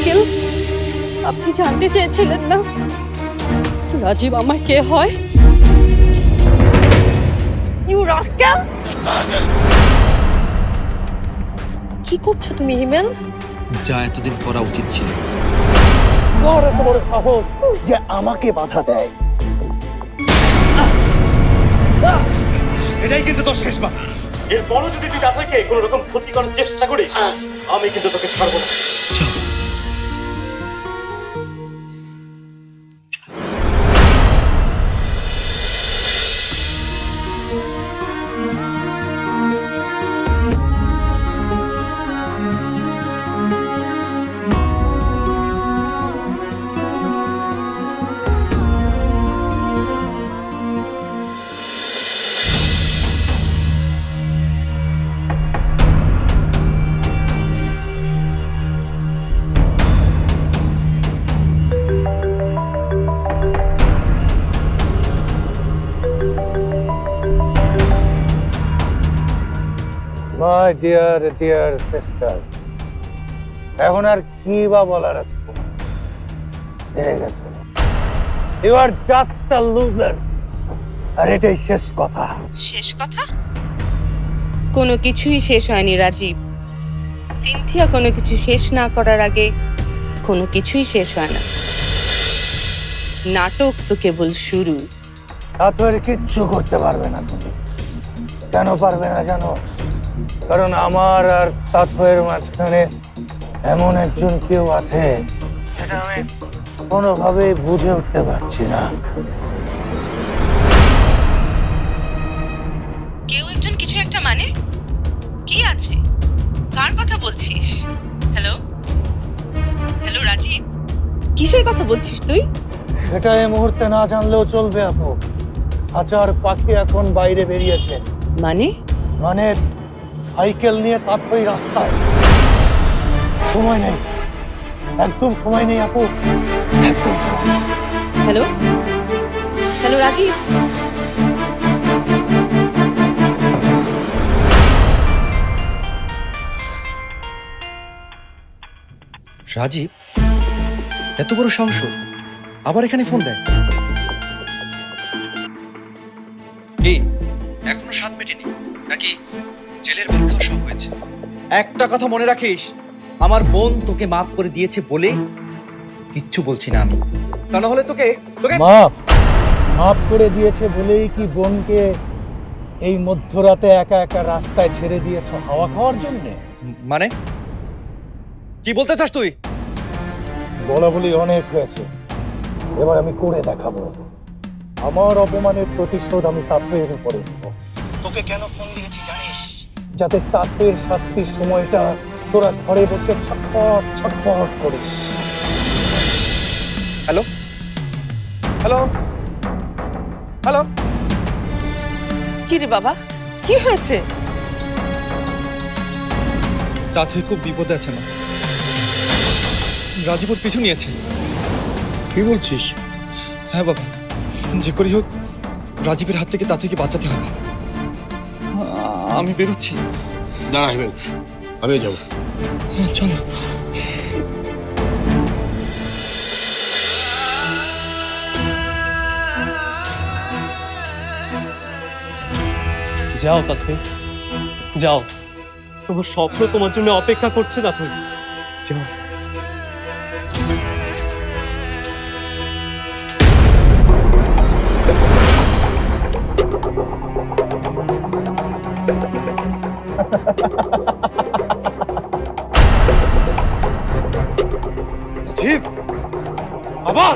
Uncle, আপনি জানতে চেয়েছিলেন না রাজীব আমার কে হয়? You rascal! কি করছো তুমি হিমেল? যা এতদিন করা উচিত ছিল। তোর এত বড় সাহস যে আমাকে বাধা দেয়। এটাই কিন্তু তোর শেষ বাধা। এরপরও যদি তুই তাদেরকে কোনো রকম ক্ষতি করার চেষ্টা করিস, আমি কিন্তু তোকে ছাড়বো না। মাই ডিয়ার ডিয়ার সিস্টার, এখন আর কি বা বলার আছে? হেরে গেছো। You are just a loser. আর এটাই শেষ কথা। শেষ কথা? কোনো কিছুই শেষ হয়নি রাজীব। সিনথিয়া কোনো কিছু শেষ না করার আগে কোনো কিছুই শেষ হয় না। নাটক তো কেবল শুরু। তারপর কিচ্ছু করতে পারবে না তুমি। কেন পারবে না জানো? কারণ আমার আর তাৎপর্যের মাঝখানে এমন একজন কেউ আছে সেটা আমি কোনোভাবেই বুঝে উঠতে পারছি না। কেউ একজন কিছু একটা মানে কি আছে? কার কথা বলছিস? হ্যালো হ্যালো রাজীব, কিসের কথা বলছিস তুই? সেটা এই মুহূর্তে না জানলেও চলবে আপু। হাজার পাখি এখন বাইরে বেরিয়েছে। মানে মানে সাইকেল নিয়ে তাৎপর্য রাস্তায়। সময় নেই, একদম সময় নেই আপু, একদম। হ্যালো হ্যালো রাজীব, রাজীব এত বড় সাহস ওর? আবার এখানে ফোন দেয়? কি এখনো স্বাদ মেটেনি নাকি জেলের ভাত খাওয়া শখ হয়েছে? একটা কথা মনে রাখিস, আমার বোন তোকে মাফ করে দিয়েছে বলে কিচ্ছু বলছি না আমি, তা না হলে তোকে তোকে মাফ করে দিয়েছে বলেই কি বোনকে এই মধ্যরাতে একা একা রাস্তায় ছেড়ে দিয়েছ হাওয়া খাওয়ার জন্য? মানে কি বলতে চাস তুই? বলা বলি অনেক হয়েছে, এবার আমি করে দেখাবো। আমার অপমানের প্রতিশোধ আমি তাৎপর্যের উপরে নেব। তোকে কেন ফোন দিয়েছি জানিস? যাতে তাৎপর্যের শাস্তির সময়টা তোরা ঘরে বসে ছটফট ছটফট করিস। হ্যালো হ্যালো হ্যালো, কি রে বাবা, কি হয়েছে? তাতে খুব বিপদে আছে না, রাজীব ওর পিছু নিয়েছে। কি বলছিস? হ্যাঁ বাবা, যে করেই হোক রাজীবের হাত থেকে তাতেকে বাঁচাতে হবে। আমি বেরোচ্ছি। দাঁড়া হিমেল, আমিও যাবো। চলো। যাও তাথই, যাও। তোমার স্বপ্ন তোমার জন্য অপেক্ষা করছে তাথই, যাও। রাজীব, আবার